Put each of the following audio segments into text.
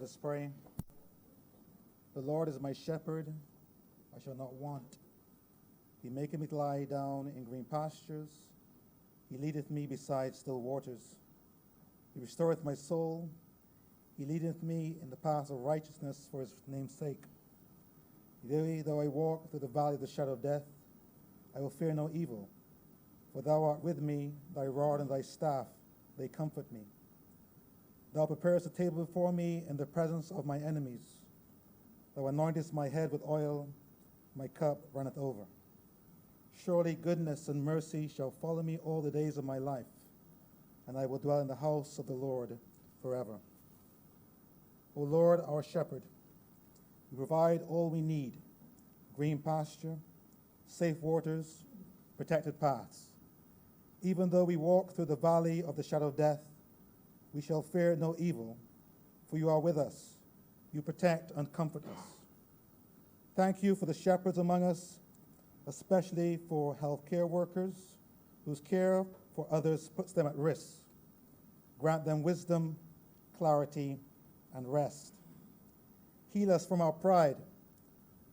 Let us pray. The Lord is my shepherd, I shall not want. He maketh me to lie down in green pastures. He leadeth me beside still waters. He restoreth my soul. He leadeth me in the paths of righteousness for his name's sake. Yea, though I walk through the valley of the shadow of death, I will fear no evil, for thou art with me, thy rod and thy staff, they comfort me. Thou preparest a table before me in the presence of my enemies. Thou anointest my head with oil, my cup runneth over. Surely goodness and mercy shall follow me all the days of my life, and I will dwell in the house of the Lord forever. O Lord, our shepherd, you provide all we need: green pasture, safe waters, protected paths. Even though we walk through the valley of the shadow of death, we shall fear no evil, for you are with us. You protect and comfort us. Thank you for the shepherds among us, especially for healthcare workers whose care for others puts them at risk. Grant them wisdom, clarity, and rest. Heal us from our pride,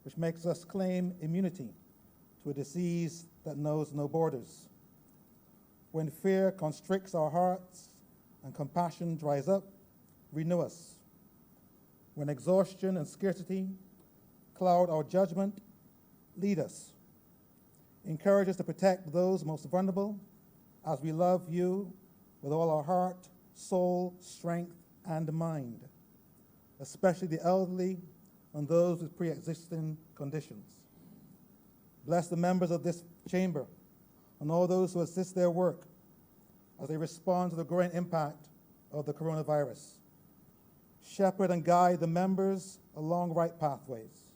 which makes us claim immunity to a disease that knows no borders. When fear constricts our hearts and compassion dries up, renew us. When exhaustion and scarcity cloud our judgment, lead us. Encourage us to protect those most vulnerable as we love you with all our heart, soul, strength, and mind, especially the elderly and those with pre-existing conditions. Bless the members of this chamber and all those who assist their work as they respond to the growing impact of the coronavirus. Shepherd and guide the members along right pathways.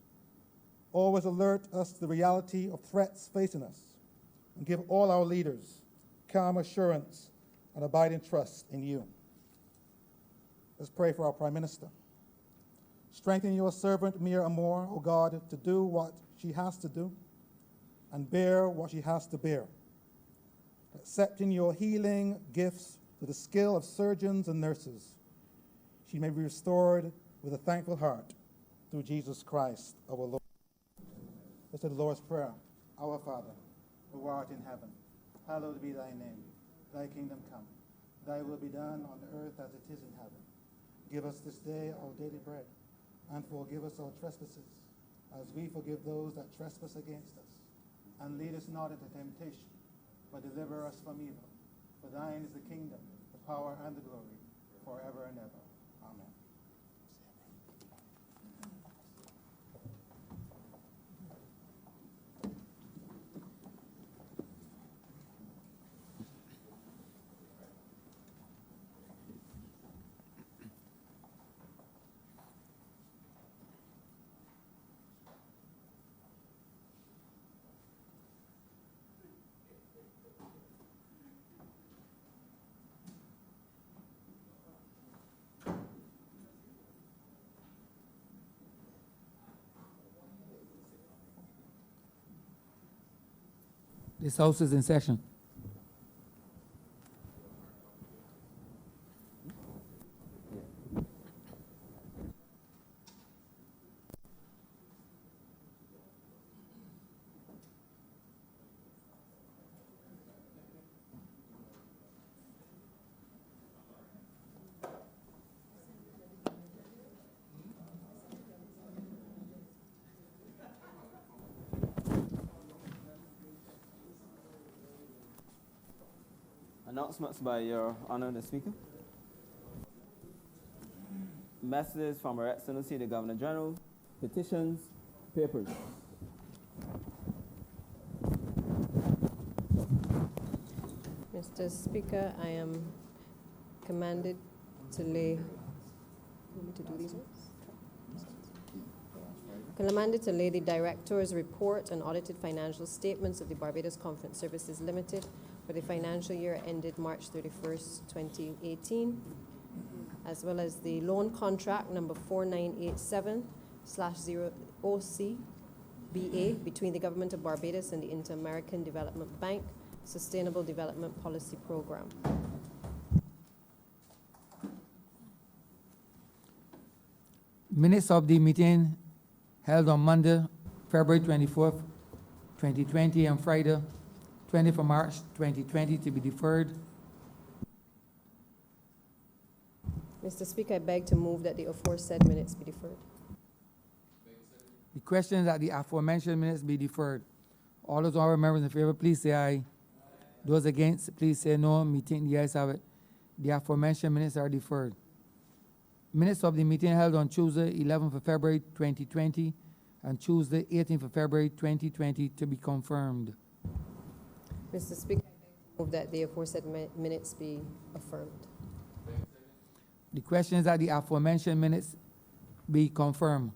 Always alert us to the reality of threats facing us, and give all our leaders calm assurance and abiding trust in you. Let's pray for our Prime Minister. Strengthen your servant, Mia Amor, O God, to do what she has to do and bear what she has to bear. Accepting your healing gifts to the skill of surgeons and nurses, she may be restored with a thankful heart through Jesus Christ, our Lord. Let's say the Lord's Prayer. Our Father, who art in heaven, hallowed be thy name. Thy kingdom come. Thy will be done on earth as it is in heaven. Give us this day our daily bread, and forgive us our trespasses, as we forgive those that trespass against us. And lead us not into temptation, but deliver us from evil. For thine is the kingdom, the power, and the glory, forever and ever. Amen. This House is in session. Announcements by Your Honor the Speaker. Messages from Her Excellency the Governor General. Petitions, papers. Mr. Speaker, I am commanded to lay. Want me to do these ones? Commanded to lay the Director's report and audited financial statements of the Barbados Conference Services Limited for the financial year ended March 31st, 2018, as well as the loan contract number 4987/0OC-BA between the Government of Barbados and the Inter-American Development Bank Sustainable Development Policy Program. Minutes of the meeting held on Monday, February 24th, 2020, and Friday, 20th of March, 2020, to be deferred. Mr. Speaker, I beg to move that the aforesaid minutes be deferred. The question is that the aforementioned minutes be deferred. All those honorable members in favor, please say aye. Those against, please say no. Meeting, the ayes have it. The aforementioned minutes are deferred. Minutes of the meeting held on Tuesday, 11th of February, 2020, and Tuesday, 18th of February, 2020, to be confirmed. Mr. Speaker, I beg to move that the aforesaid minutes be affirmed. The question is that the aforementioned minutes be confirmed.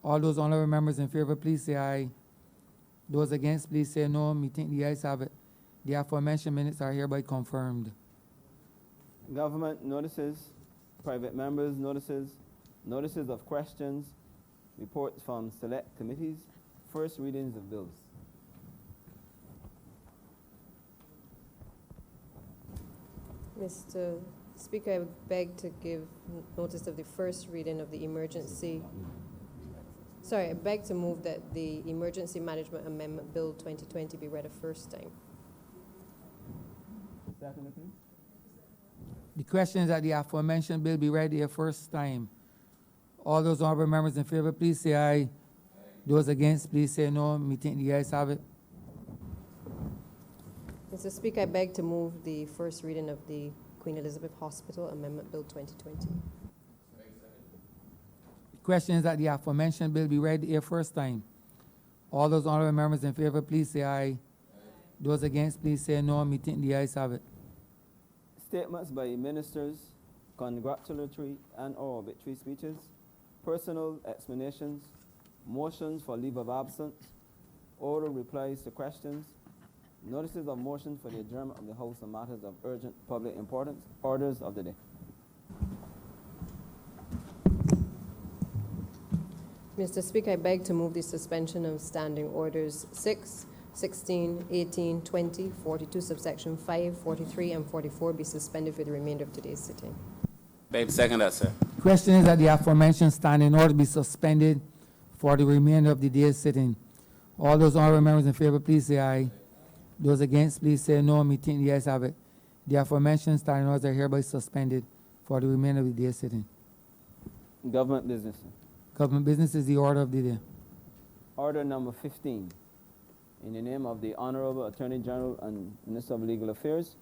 All those honorable members in favor, please say aye. Those against, please say no. Meeting, the ayes have it. The aforementioned minutes are hereby confirmed. Government notices, private members notices, notices of questions, reports from select committees, first readings of bills. Mr. Speaker, I beg to give notice of the first reading of the emergency. Sorry, I beg to move that the Emergency Management Amendment Bill 2020 be read a first time. Second, please. The question is that the aforementioned bill be read a first time. All those honorable members in favor, please say aye. Those against, please say no. Meeting, the ayes have it. Mr. Speaker, I beg to move the first reading of the Queen Elizabeth Hospital Amendment Bill 2020. The question is that the aforementioned bill be read a first time. All those honorable members in favor, please say aye. Those against, please say no. Meeting, the ayes have it. Statements by ministers, congratulatory and/or obituary speeches, personal explanations, motions for leave of absence, oral replies to questions, notices of motion for the adjournment of the House on matters of urgent public importance, orders of the day. Mr. Speaker, I beg to move the suspension of standing orders 6, 16, 18, 20, 42, subsection 5, 43, and 44 be suspended for the remainder of today's sitting. Beg to second that, sir. Question is that the aforementioned standing order be suspended for the remainder of the day's sitting. All those honorable members in favor, please say aye. Those against, please say no. Meeting, the ayes have it. The aforementioned standing orders are hereby suspended for the remainder of the day's sitting. Government business. Government business is the order of the day. Order number 15. In the name of the Honorable Attorney General and Minister of Legal Affairs,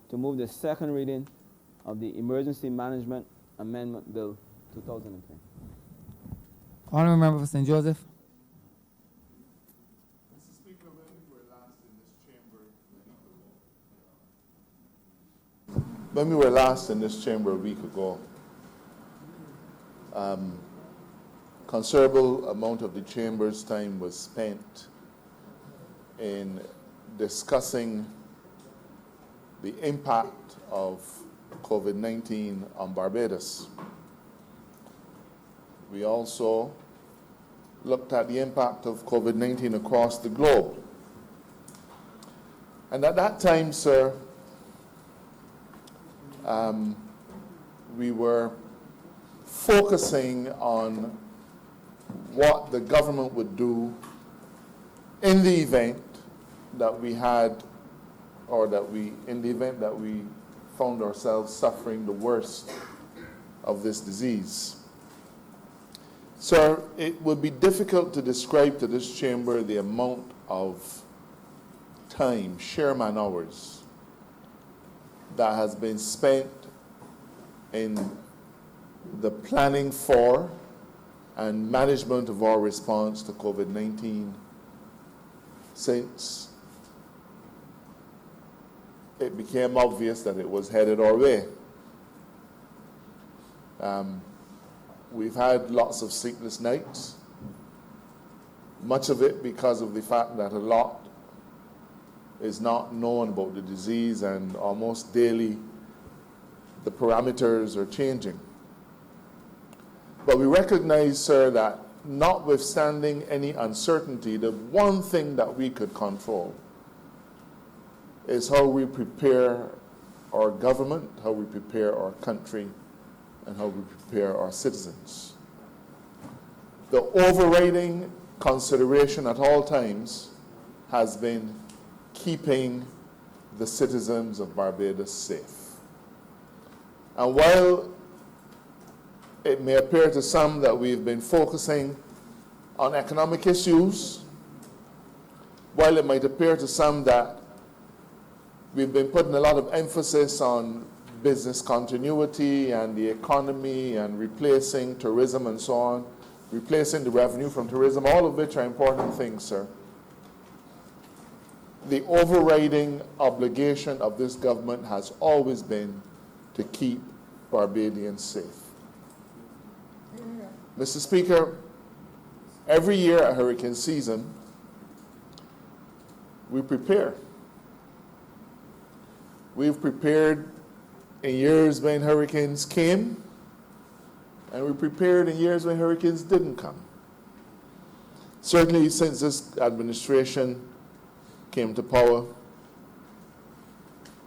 to move the second reading of the Emergency Management Amendment Bill 2020. Honorable member for St. Joseph. Mr. Speaker, when we were last in this chamber a week ago, considerable amount of the chamber's time was spent in discussing the impact of COVID-19 on Barbados. We also looked at the impact of COVID-19 across the globe. And at that time, sir, we were focusing on what the government would do in the event that we had, or in the event that we found ourselves suffering the worst of this disease. Sir, it would be difficult to describe to this chamber the amount of time, sheer man hours, that has been spent in the planning for and management of our response to COVID-19 since it became obvious that it was headed our way. We've had lots of sleepless nights, much of it because of the fact that a lot is not known about the disease, and almost daily the parameters are changing. But we recognize, sir, that notwithstanding any uncertainty, the one thing that we could control is how we prepare our government, how we prepare our country, and how we prepare our citizens. The overriding consideration at all times has been keeping the citizens of Barbados safe. And while it may appear to some that we've been focusing on economic issues, while it might appear to some that we've been putting a lot of emphasis on business continuity and the economy and replacing tourism and so on, replacing the revenue from tourism, all of which are important things, sir. The overriding obligation of this government has always been to keep Barbadians safe. Mr. Speaker, every year at hurricane season, we prepare. We've prepared in years when hurricanes came, and we prepared in years when hurricanes didn't come. Certainly since this administration came to power,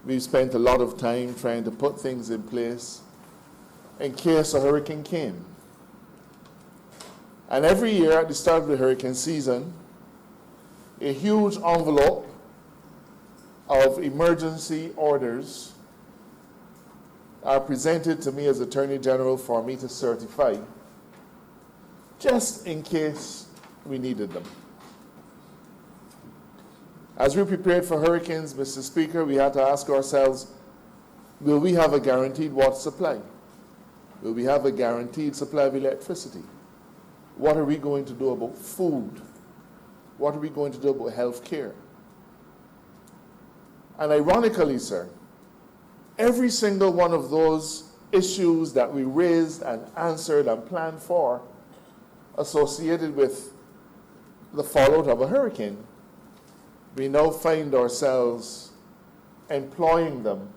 we've spent a lot of time trying to put things in place in case a hurricane came. And every year at the start of the hurricane season, a huge envelope of emergency orders are presented to me as Attorney General for me to certify, just in case we needed them. As we prepared for hurricanes, Mr. Speaker, we had to ask ourselves, will we have a guaranteed water supply? Will we have a guaranteed supply of electricity? What are we going to do about food? What are we going to do about health care? And ironically, sir, every single one of those issues that we raised and answered and planned for associated with the fallout of a hurricane, we now find ourselves employing them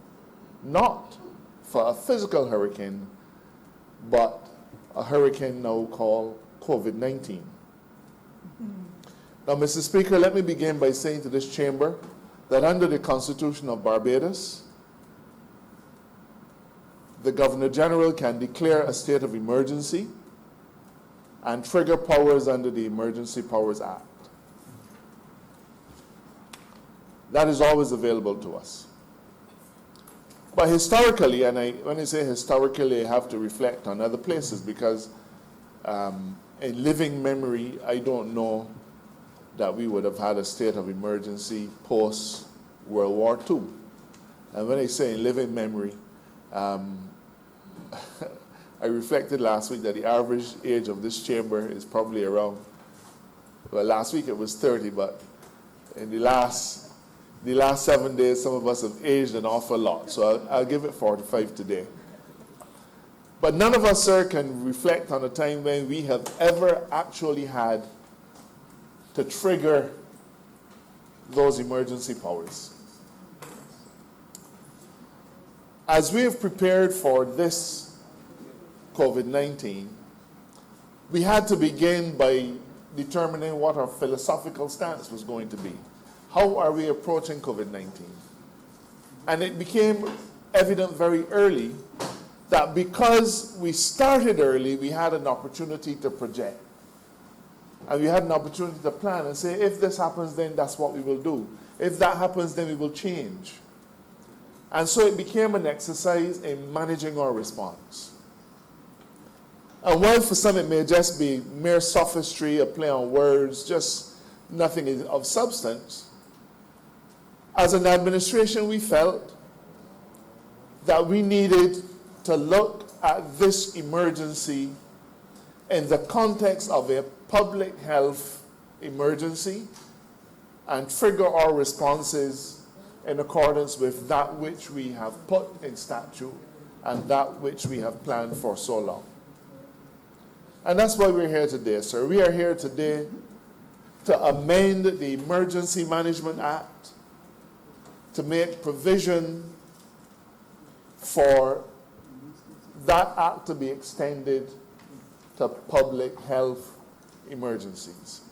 not for a physical hurricane, but a hurricane now called COVID-19. Now, Mr. Speaker, let me begin by saying to this chamber that under the Constitution of Barbados, the Governor General can declare a state of emergency and trigger powers under the Emergency Powers Act. That is always available to us. But historically, and when I say historically, I have to reflect on other places because in living memory, I don't know that we would have had a state of emergency post-World War II. And when I say in living memory, I reflected last week that the average age of this chamber is probably around, well, last week it was 30, but in the last 7 days, some of us have aged an awful lot. So I'll give it 45 today. But none of us, sir, can reflect on a time when we have ever actually had to trigger those emergency powers. As we have prepared for this COVID-19, we had to begin by determining what our philosophical stance was going to be. How are we approaching COVID-19? And it became evident very early that because we started early, we had an opportunity to project. And we had an opportunity to plan and say, if this happens, then that's what we will do. If that happens, then we will change. And so it became an exercise in managing our response. And while for some it may just be mere sophistry, a play on words, just nothing of substance, as an administration we felt that we needed to look at this emergency in the context of a public health emergency and trigger our responses in accordance with that which we have put in statute and that which we have planned for so long. And that's why we're here today, sir. We are here today to amend the Emergency Management Act to make provision for that act to be extended to public health emergencies.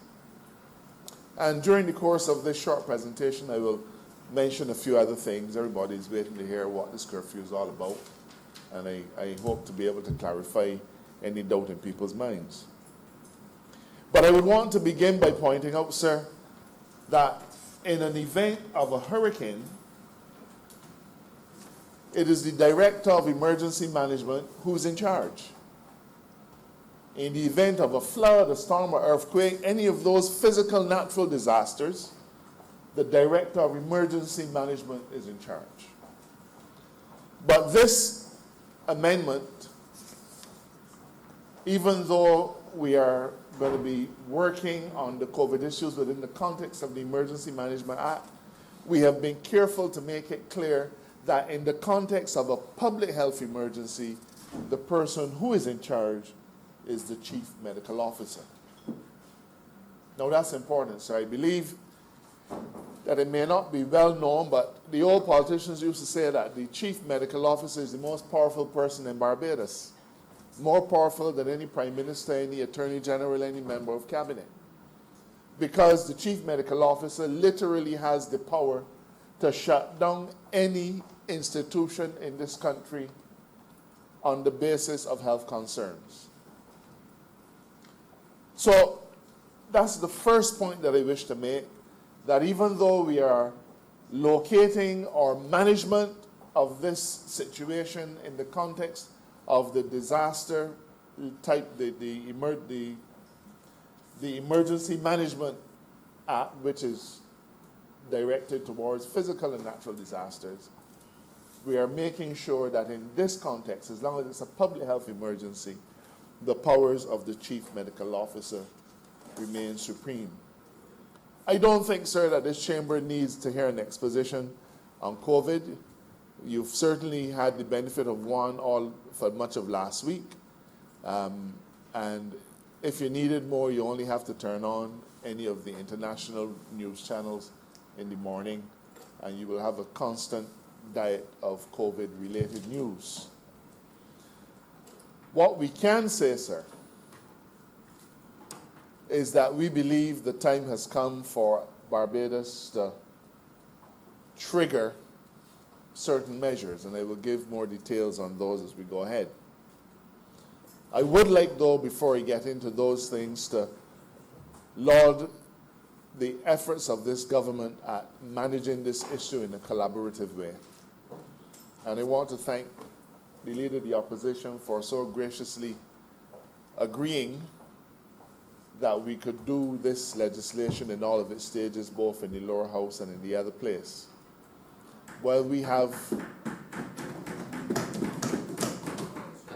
And during the course of this short presentation, I will mention a few other things. Everybody's waiting to hear what this curfew is all about, and I hope to be able to clarify any doubt in people's minds. But I would want to begin by pointing out, sir, that in an event of a hurricane, it is the Director of Emergency Management who's in charge. In the event of a flood, a storm, or earthquake, any of those physical natural disasters, the Director of Emergency Management is in charge. But this amendment, even though we are going to be working on the COVID issues within the context of the Emergency Management Act, we have been careful to make it clear that in the context of a public health emergency, the person who is in charge is the Chief Medical Officer. Now that's important, so I believe that it may not be well known, but the old politicians used to say that the Chief Medical Officer is the most powerful person in Barbados, more powerful than any Prime Minister, any Attorney General, any member of Cabinet, because the Chief Medical Officer literally has the power to shut down any institution in this country on the basis of health concerns. So that's the first point that I wish to make, that even though we are locating our management of this situation in the context of the disaster type, the Emergency Management Act, which is directed towards physical and natural disasters, we are making sure that in this context, as long as it's a public health emergency, the powers of the Chief Medical Officer remain supreme. I don't think, sir, that this chamber needs to hear an exposition on COVID. You've certainly had the benefit of one all for much of last week. And if you needed more, you only have to turn on any of the international news channels in the morning, and you will have a constant diet of COVID-related news. What we can say, sir, is that we believe the time has come for Barbados to trigger certain measures, and I will give more details on those as we go ahead. I would like, though, before I get into those things, to laud the efforts of this government at managing this issue in a collaborative way. And I want to thank the Leader of the Opposition for so graciously agreeing that we could do this legislation in all of its stages, both in the lower house and in the other place. Well, we have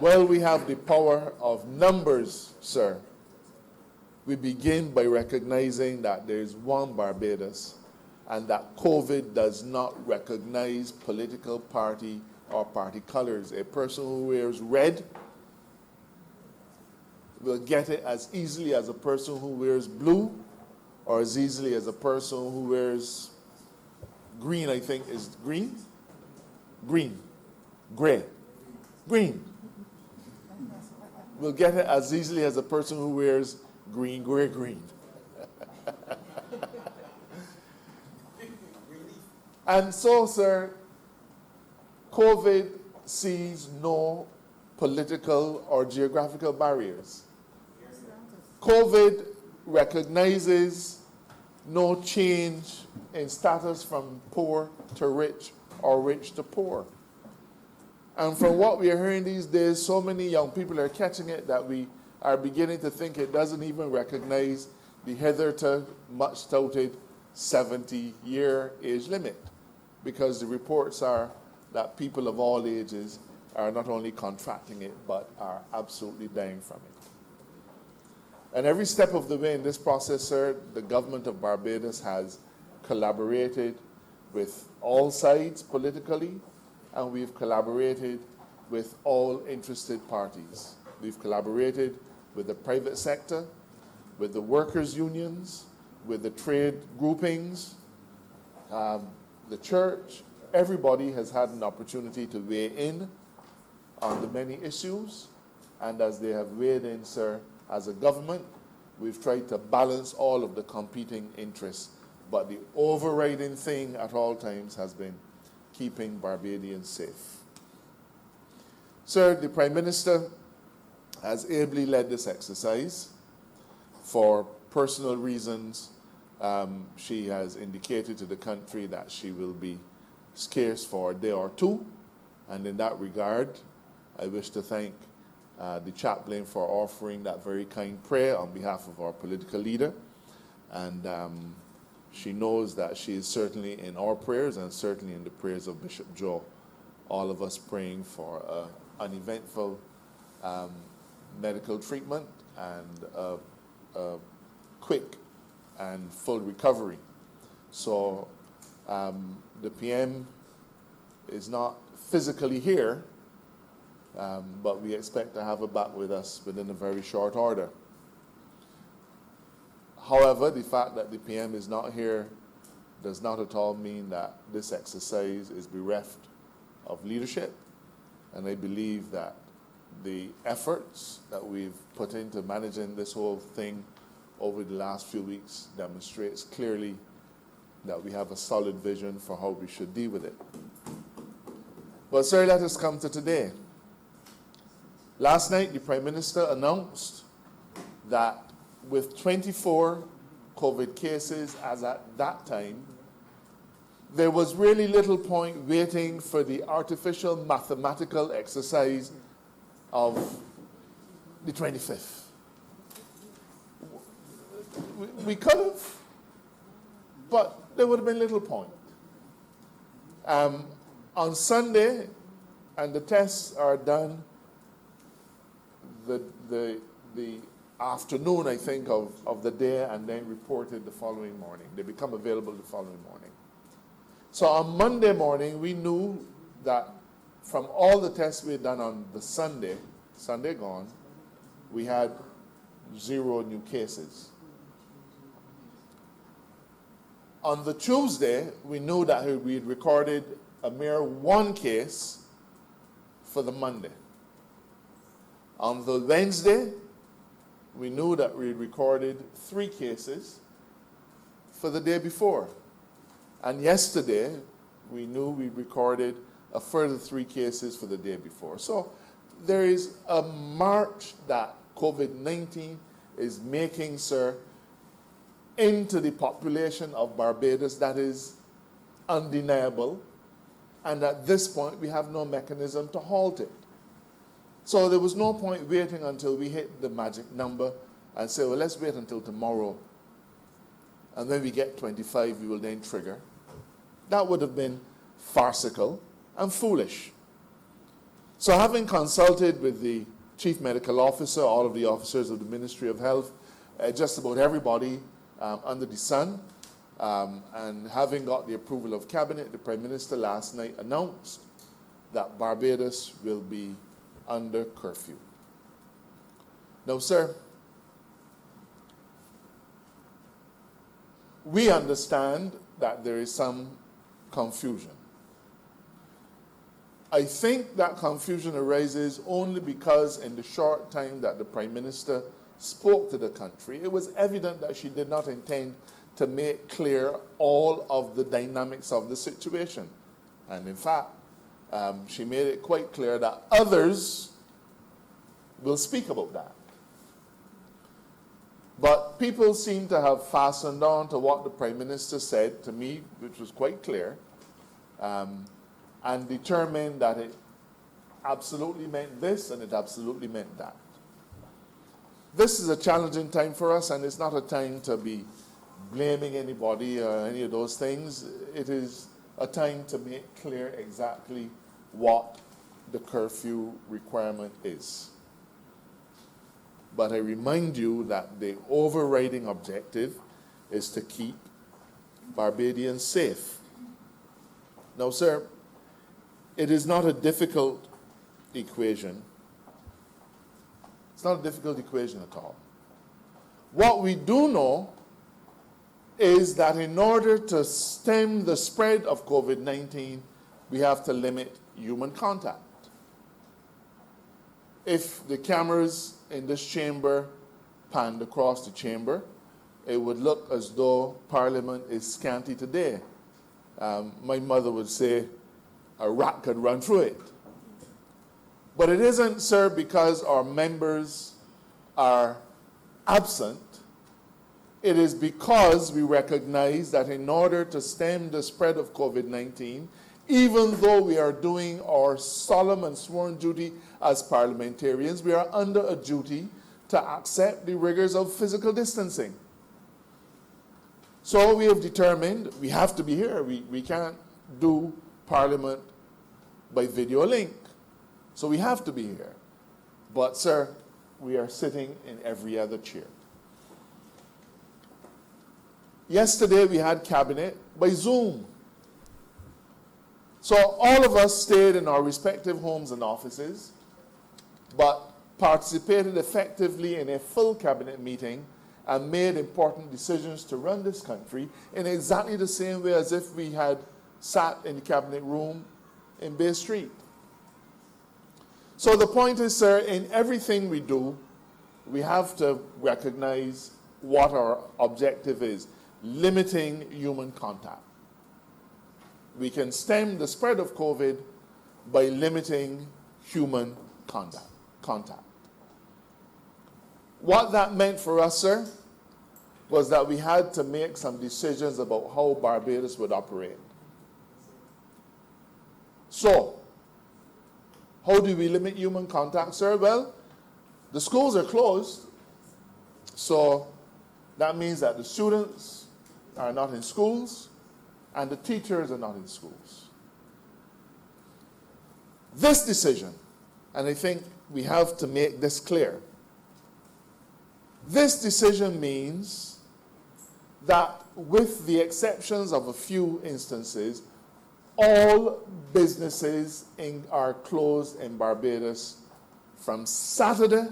the power of numbers, sir. We begin by recognizing that there is one Barbados and that COVID does not recognize political party or party colors. A person who wears red will get it as easily as a person who wears blue, or as easily as a person who wears green, I think is green? Green. Gray. Green. Will get it as easily as a person who wears green, gray, green. And so, sir, COVID sees no political or geographical barriers. COVID recognizes no change in status from poor to rich or rich to poor. And from what we are hearing these days, so many young people are catching it that we are beginning to think it doesn't even recognize the hitherto much touted 70-year age limit, because the reports are that people of all ages are not only contracting it, but are absolutely dying from it. And every step of the way in this process, sir, the government of Barbados has collaborated with all sides politically, and we've collaborated with all interested parties. We've collaborated with the private sector, with the workers' unions, with the trade groupings, the church. Everybody has had an opportunity to weigh in on the many issues, and as they have weighed in, sir, as a government, we've tried to balance all of the competing interests, but the overriding thing at all times has been keeping Barbadians safe. Sir, the Prime Minister has ably led this exercise for personal reasons, she has indicated to the country that she will be scarce for a day or two. And in that regard, I wish to thank the chaplain for offering that very kind prayer on behalf of our political leader. And she knows that she is certainly in our prayers and certainly in the prayers of Bishop Joe. All of us praying for an eventful medical treatment and a quick and full recovery. So the PM is not physically here, but we expect to have her back with us within a very short order. However, the fact that the PM is not here does not at all mean that this exercise is bereft of leadership. And I believe that the efforts that we've put into managing this whole thing over the last few weeks demonstrates clearly that we have a solid vision for how we should deal with it. But sir, let us come to today. Last night, the Prime Minister announced that with 24 COVID cases as at that time, there was really little point waiting for the artificial mathematical exercise of the 25th. We could have, but there would have been little point. On Sunday, and the tests are done the afternoon, I think, of the day, and then reported the following morning. They become available the following morning. So on Monday morning, we knew that from all the tests we had done on the Sunday gone, we had 0 new cases. On the Tuesday, we knew that we had recorded a mere 1 case for the Monday. On the Wednesday, we knew that we had recorded 3 cases for the day before. And yesterday, we knew we recorded a further 3 cases for the day before. So there is a march that COVID-19 is making, sir, into the population of Barbados that is undeniable. And at this point, we have no mechanism to halt it. So there was no point waiting until we hit the magic number and say, well, let's wait until tomorrow. And when we get 25, we will then trigger. That would have been farcical and foolish. So having consulted with the Chief Medical Officer, all of the officers of the Ministry of Health, just about everybody under the sun, and having got the approval of Cabinet, the Prime Minister last night announced that Barbados will be under curfew. Now, sir, we understand that there is some confusion. I think that confusion arises only because in the short time that the Prime Minister spoke to the country, it was evident that she did not intend to make clear all of the dynamics of the situation. And in fact, she made it quite clear that others will speak about that. But people seem to have fastened on to what the Prime Minister said to me, which was quite clear, and determined that it absolutely meant this and it absolutely meant that. This is a challenging time for us, and it's not a time to be blaming anybody or any of those things. It is a time to make clear exactly what the curfew requirement is. But I remind you that the overriding objective is to keep Barbadians safe. Now, sir, it is not a difficult equation. It's not a difficult equation at all. What we do know is that in order to stem the spread of COVID-19, we have to limit human contact. If the cameras in this chamber panned across the chamber, it would look as though Parliament is scanty today. My mother would say a rat could run through it. But it isn't, sir, because our members are absent. It is because we recognize that in order to stem the spread of COVID-19, even though we are doing our solemn and sworn duty as parliamentarians, we are under a duty to accept the rigors of physical distancing. So we have determined we have to be here. We can't do Parliament by video link. So we have to be here. But, sir, we are sitting in every other chair. Yesterday we had cabinet by Zoom. So all of us stayed in our respective homes and offices, but participated effectively in a full cabinet meeting and made important decisions to run this country in exactly the same way as if we had sat in the cabinet room in Bay Street. So the point is, sir, in everything we do, we have to recognize what our objective is: limiting human contact. We can stem the spread of COVID by limiting human contact. What that meant for us, sir, was that we had to make some decisions about how Barbados would operate. So, how do we limit human contact, sir? Well, the schools are closed, so that means that the students are not in schools and the teachers are not in schools. This decision, and I think we have to make this clear, this decision means that with the exceptions of a few instances, all businesses are closed in Barbados from Saturday,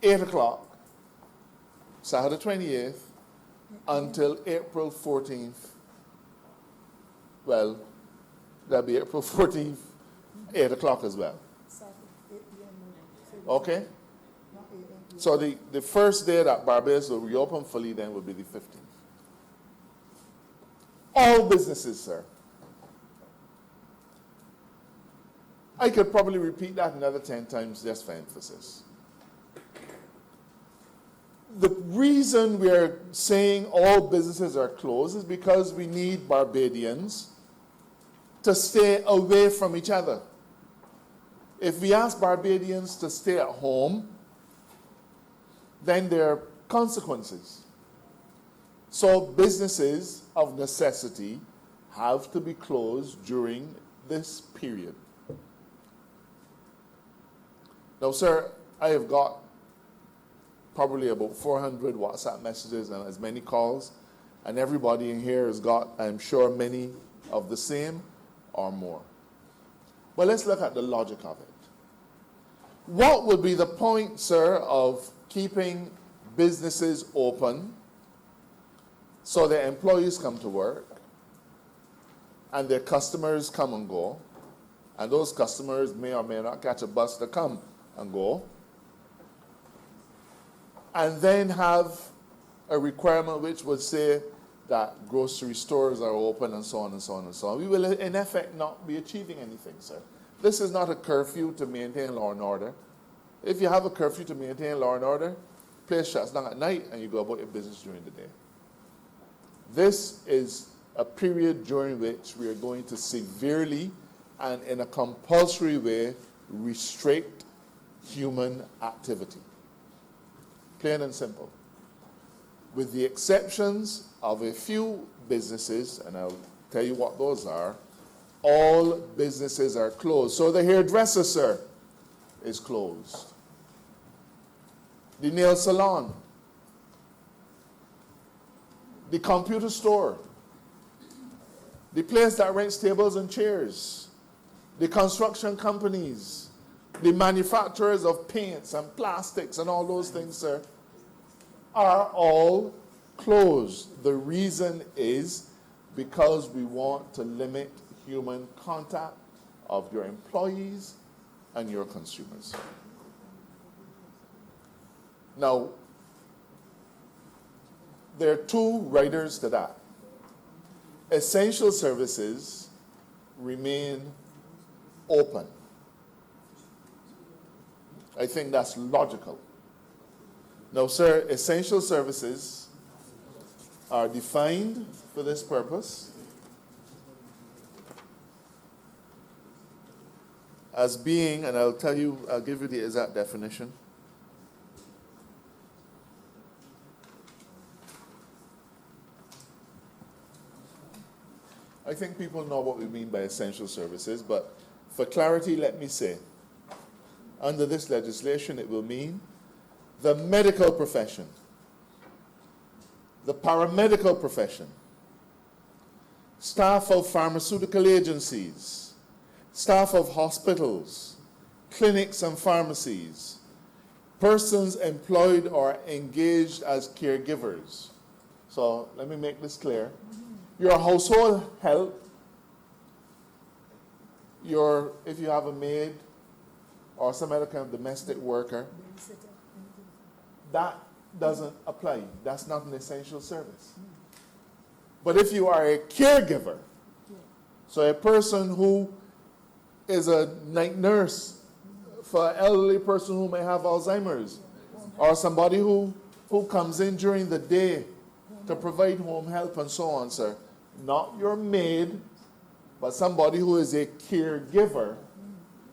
8 o'clock, Saturday 28th, until April 14th. Well, that'll be April 14th, 8 o'clock as well. Okay? So the first day that Barbados will reopen fully then will be the 15th. All businesses, sir. I could probably repeat that another 10 times just for emphasis. The reason we're saying all businesses are closed is because we need Barbadians to stay away from each other. If we ask Barbadians to stay at home, then there are consequences. So businesses of necessity have to be closed during this period. Now, sir, I have got probably about 400 WhatsApp messages and as many calls, and everybody in here has got, I'm sure, many of the same or more. Well, let's look at the logic of it. What would be the point, sir, of keeping businesses open so their employees come to work and their customers come and go, and those customers may or may not catch a bus to come and go, and then have a requirement which would say that grocery stores are open and so on and so on and so on? We will in effect not be achieving anything, sir. This is not a curfew to maintain law and order. If you have a curfew to maintain law and order, place shuts down at night and you go about your business during the day. This is a period during which we are going to severely and in a compulsory way restrict human activity. Plain and simple. With the exceptions of a few businesses, and I'll tell you what those are, all businesses are closed. So the hairdresser, sir, is closed. The nail salon, the computer store, the place that rents tables and chairs, the construction companies, the manufacturers of paints and plastics and all those things, sir, are all closed. The reason is because we want to limit human contact of your employees and your consumers. Now, there are two riders to that. Essential services remain open. I think that's logical. Now, sir, essential services are defined for this purpose as being, and I'll give you the exact definition. I think people know what we mean by essential services, but for clarity, let me say, under this legislation, it will mean the medical profession, the paramedical profession, staff of pharmaceutical agencies, staff of hospitals, clinics and pharmacies, persons employed or engaged as caregivers. So let me make this clear. Your household help, if you have a maid or some other kind of domestic worker, that doesn't apply. That's not an essential service. But if you are a caregiver, so a person who is a night nurse for an elderly person who may have Alzheimer's, or somebody who comes in during the day to provide home help and so on, sir, not your maid, but somebody who is a caregiver,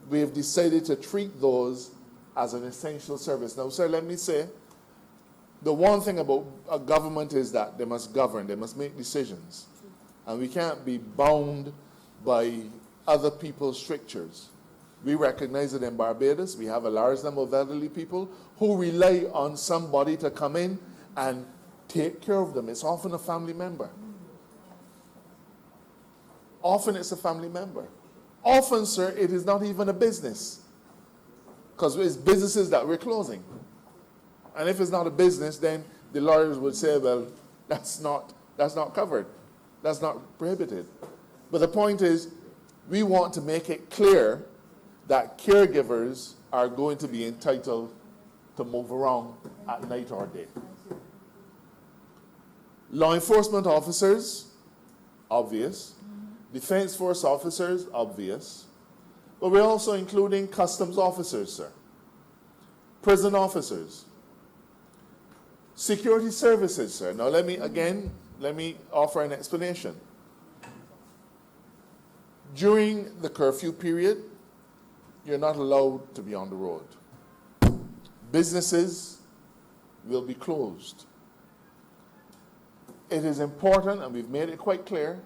we have decided to treat those as an essential service. Now, sir, let me say, the one thing about a government is that they must govern, they must make decisions. And we can't be bound by other people's strictures. We recognize that in Barbados, we have a large number of elderly people who rely on somebody to come in and take care of them. It's often a family member. Often it's a family member. Often, sir, it is not even a business, because it's businesses that we're closing. And if it's not a business, then the lawyers would say, well, that's not covered. That's not prohibited. But the point is, we want to make it clear that caregivers are going to be entitled to move around at night or day. Law enforcement officers, obvious. Defense force officers, obvious. But we're also including customs officers, sir. Prison officers. Security services, sir. Now let me offer an explanation. During the curfew period, you're not allowed to be on the road. Businesses will be closed. It is important, and we've made it quite clear,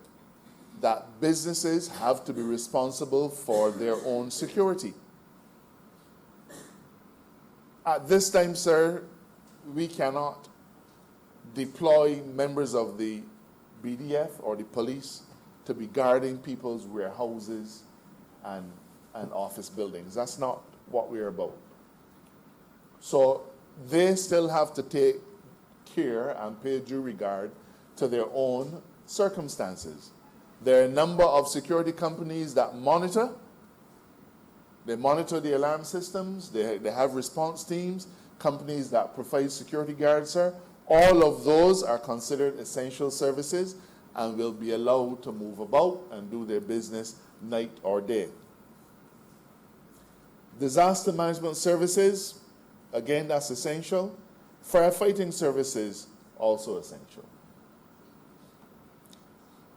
that businesses have to be responsible for their own security. At this time, sir, we cannot deploy members of the BDF or the police to be guarding people's warehouses and office buildings. That's not what we're about. So they still have to take care and pay due regard to their own circumstances. There are a number of security companies that monitor. They monitor the alarm systems. They have response teams, companies that provide security guards, sir. All of those are considered essential services and will be allowed to move about and do their business night or day. Disaster management services, again, that's essential. Firefighting services, also essential.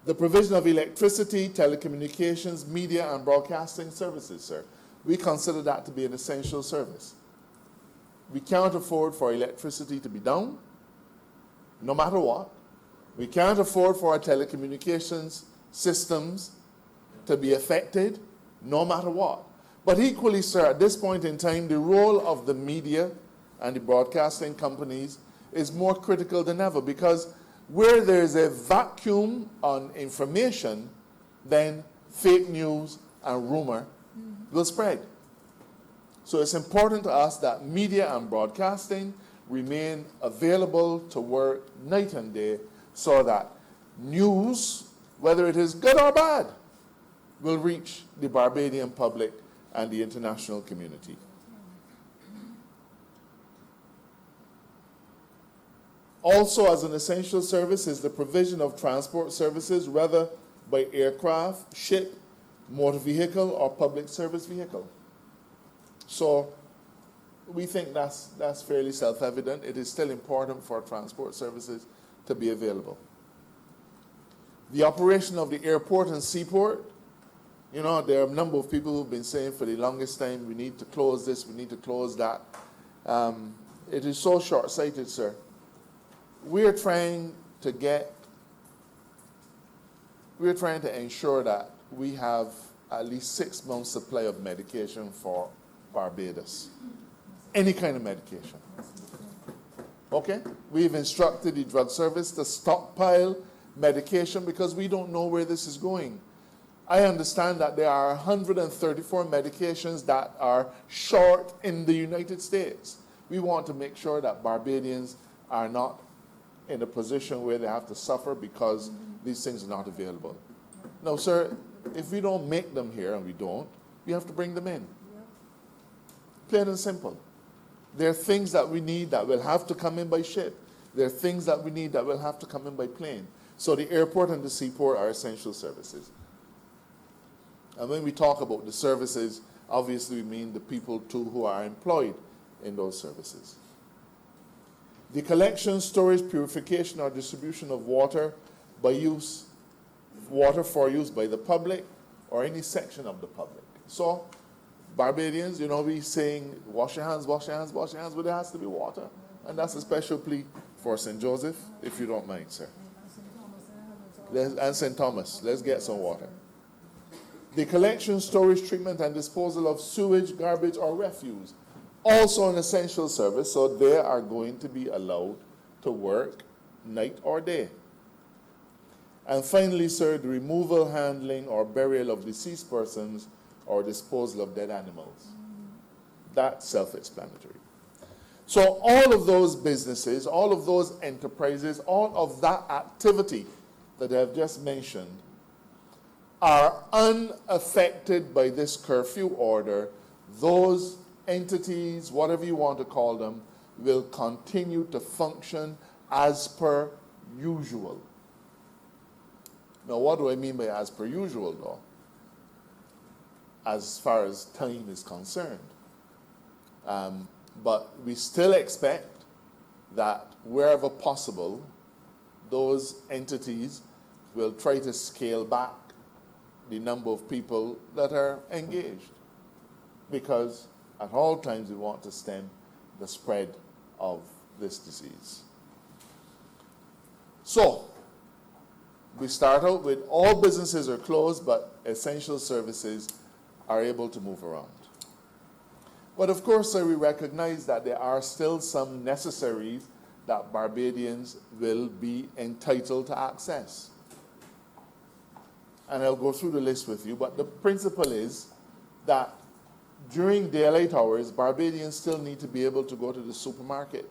The provision of electricity, telecommunications, media, and broadcasting services, sir. We consider that to be an essential service. We can't afford for electricity to be down, no matter what. We can't afford for our telecommunications systems to be affected, no matter what. But equally, sir, at this point in time, the role of the media and the broadcasting companies is more critical than ever, because where there's a vacuum on information, then fake news and rumor will spread. So it's important to us that media and broadcasting remain available to work night and day so that news, whether it is good or bad, will reach the Barbadian public and the international community. Also, as an essential service is the provision of transport services, whether by aircraft, ship, motor vehicle, or public service vehicle. So we think that's fairly self-evident. It is still important for transport services to be available. The operation of the airport and seaport, you know, there are a number of people who've been saying for the longest time, we need to close this, we need to close that. It is so short-sighted, sir. We're trying to ensure that we have at least 6 months supply of medication for Barbados. Any kind of medication. Okay? We've instructed the drug service to stockpile medication because we don't know where this is going. I understand that there are 134 medications that are short in the United States. We want to make sure that Barbadians are not in a position where they have to suffer because these things are not available. No, sir, if we don't make them here, and we don't, we have to bring them in. Plain and simple. There are things that we need that will have to come in by ship. There are things that we need that will have to come in by plane. So the airport and the seaport are essential services. And when we talk about the services, obviously we mean the people too who are employed in those services. The collection, storage, purification, or distribution of water for use by the public or any section of the public. So, Barbadians, you know, we saying, wash your hands, wash your hands, wash your hands, but there has to be water. And that's a special plea for St. Joseph, if you don't mind, sir. And St. Thomas, let's get some water. The collection, storage, treatment, and disposal of sewage, garbage, or refuse, also an essential service, so they are going to be allowed to work night or day. And finally, sir, the removal, handling, or burial of deceased persons or disposal of dead animals. That's self-explanatory. So all of those businesses, all of those enterprises, all of that activity that I've just mentioned are unaffected by this curfew order. Those entities, whatever you want to call them, will continue to function as per usual. Now, what do I mean by as per usual, though? As far as time is concerned. But we still expect that wherever possible, those entities will try to scale back the number of people that are engaged. Because at all times we want to stem the spread of this disease. So, we start out with all businesses are closed, but essential services are able to move around. But of course, we recognize that there are still some necessaries that Barbadians will be entitled to access. And I'll go through the list with you, but the principle is that during daylight hours, Barbadians still need to be able to go to the supermarket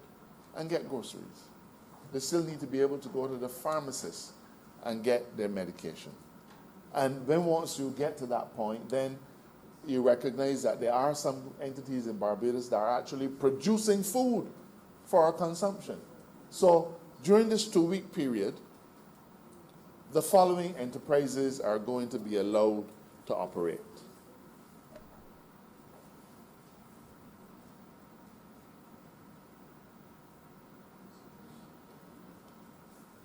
and get groceries. They still need to be able to go to the pharmacist and get their medication. And then once you get to that point, then you recognize that there are some entities in Barbados that are actually producing food for our consumption. So during this 2-week period, the following enterprises are going to be allowed to operate.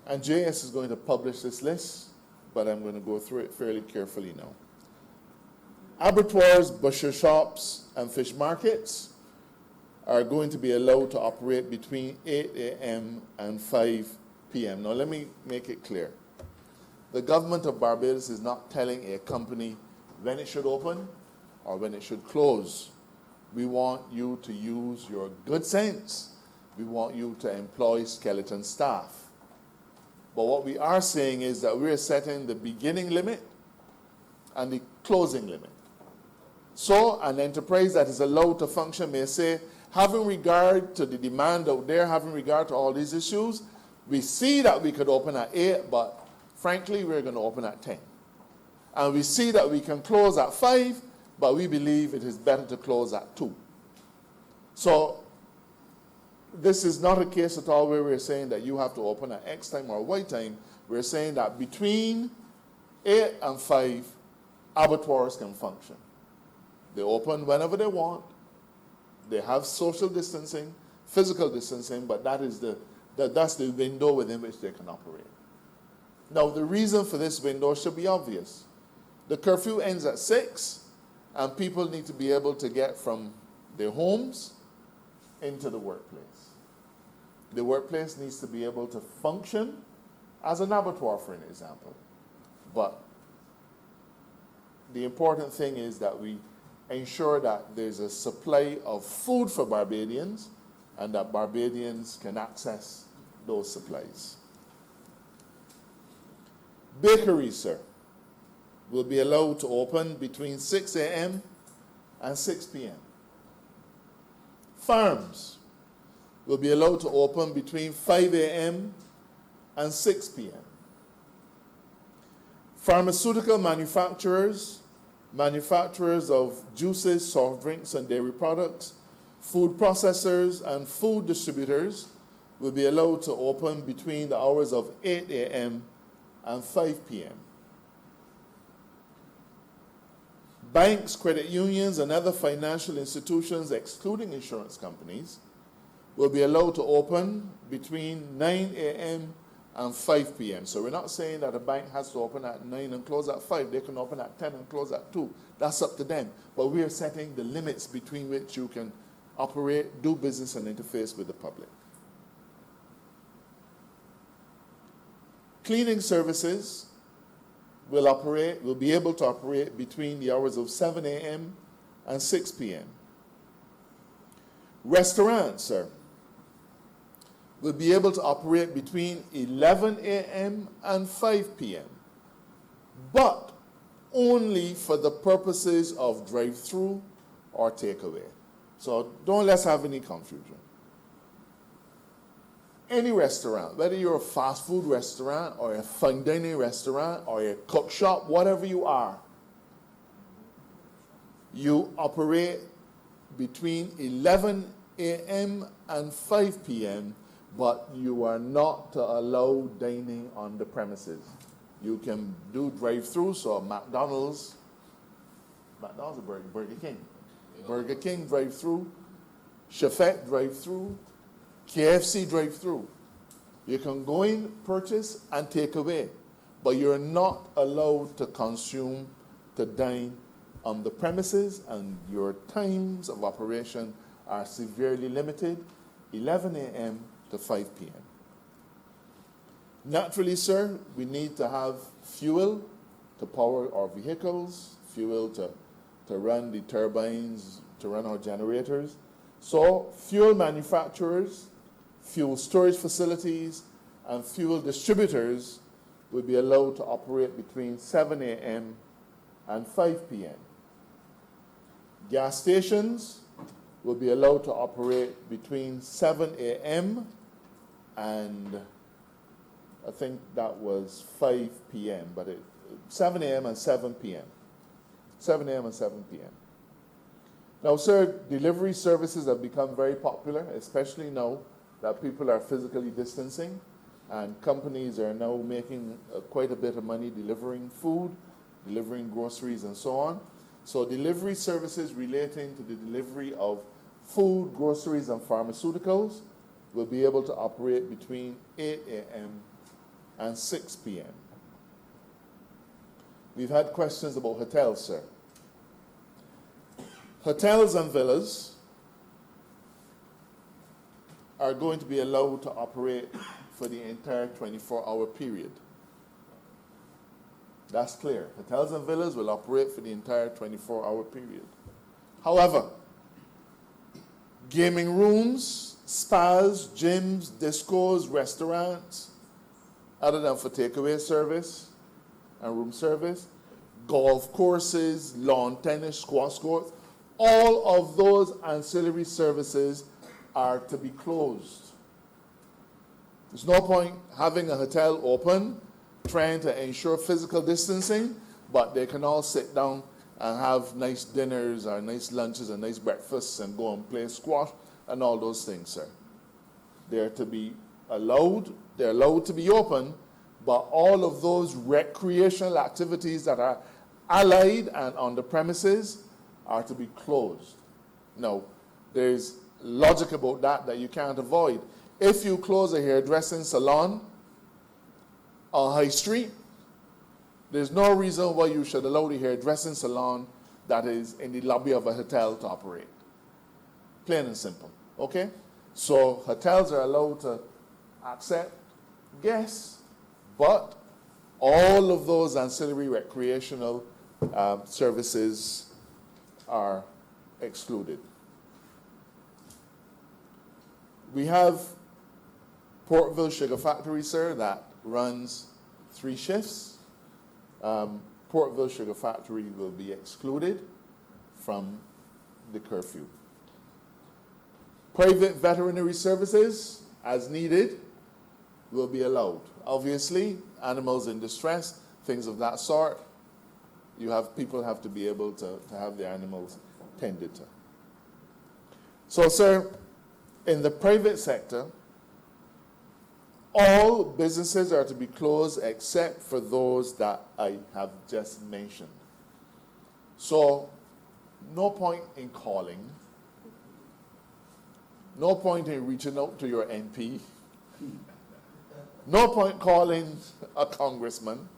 And JS is going to publish this list, but I'm going to go through it fairly carefully now. Abattoirs, butcher shops, and fish markets are going to be allowed to operate between 8 a.m. and 5 p.m. Now, let me make it clear. The government of Barbados is not telling a company when it should open or when it should close. We want you to use your good sense. We want you to employ skeleton staff. But what we are saying is that we're setting the beginning limit and the closing limit. So an enterprise that is allowed to function may say, having regard to the demand out there, having regard to all these issues, we see that we could open at 8, but frankly, we're going to open at 10. And we see that we can close at 5, but we believe it is better to close at 2. So this is not a case at all where we're saying that you have to open at X time or Y time. We're saying that between 8 and 5, abattoirs can function. They open whenever they want. They have social distancing, physical distancing, but that is the That's the window within which they can operate. Now, the reason for this window should be obvious. The curfew ends at 6, and people need to be able to get from their homes into the workplace. The workplace needs to be able to function as an abattoir, for an example. But the important thing is that we ensure that there's a supply of food for Barbadians and that Barbadians can access those supplies. Bakeries, sir, will be allowed to open between 6 a.m. and 6 p.m. Farms will be allowed to open between 5 a.m. and 6 p.m. Pharmaceutical manufacturers, manufacturers of juices, soft drinks, and dairy products, food processors, and food distributors will be allowed to open between the hours of 8 a.m. and 5 p.m. Banks, credit unions, and other financial institutions, excluding insurance companies, will be allowed to open between 9 a.m. and 5 p.m. So we're not saying that a bank has to open at 9 and close at 5. They can open at 10 and close at 2. That's up to them. But we are setting the limits between which you can operate, do business, and interface with the public. Cleaning services will be able to operate between the hours of 7 a.m. and 6 p.m. Restaurants, sir, will be able to operate between 11 a.m. and 5 p.m., but only for the purposes of drive-through or takeaway. So let's have any confusion. Any restaurant, whether you're a fast food restaurant or a fine dining restaurant or a cook shop, whatever you are, you operate between 11 a.m. and 5 p.m., but you are not to allow dining on the premises. You can do drive-through, so McDonald's or Burger King drive-through, Chefette drive-through, KFC drive-through. You can go in, purchase, and take away, but you're not allowed to consume, to dine on the premises, and your times of operation are severely limited, 11 a.m. to 5 p.m. Naturally, sir, we need to have fuel to power our vehicles, fuel to run the turbines, to run our generators. So fuel manufacturers, fuel storage facilities, and fuel distributors will be allowed to operate between 7 a.m. and 5 p.m. Gas stations will be allowed to operate between 7 a.m. and I think that was 5 p.m., but 7 a.m. and 7 p.m. 7 a.m. and 7 p.m. Now, sir, delivery services have become very popular, especially now that people are physically distancing, and companies are now making quite a bit of money delivering food, delivering groceries, and so on. So delivery services relating to the delivery of food, groceries, and pharmaceuticals will be able to operate between 8 a.m. and 6 p.m. We've had questions about hotels, sir. Hotels and villas are going to be allowed to operate for the entire 24-hour period. That's clear. Hotels and villas will operate for the entire 24-hour period. However, gaming rooms, spas, gyms, discos, restaurants, other than for takeaway service and room service, golf courses, lawn tennis, squash courts, all of those ancillary services are to be closed. There's no point having a hotel open, trying to ensure physical distancing, but they can all sit down and have nice dinners or nice lunches and nice breakfasts and go and play squash and all those things, sir. They're to be allowed, they're allowed to be open, but all of those recreational activities that are allied and on the premises are to be closed. Now, there's logic about that you can't avoid. if you close a hairdressing salon on High Street, there's no reason why you should allow the hairdressing salon that is in the lobby of a hotel to operate. Plain and simple, okay? So hotels are allowed to accept guests, but all of those ancillary recreational services are excluded. We have Portville Sugar Factory, sir, that runs 3 shifts. Portville Sugar Factory will be excluded from the curfew. Private veterinary services, as needed, will be allowed. Obviously, animals in distress, things of that sort, people have to be able to have their animals tended to. So, sir, in the private sector, all businesses are to be closed except for those that I have just mentioned. So, no point in calling, no point in reaching out to your MP, no point calling a congressman.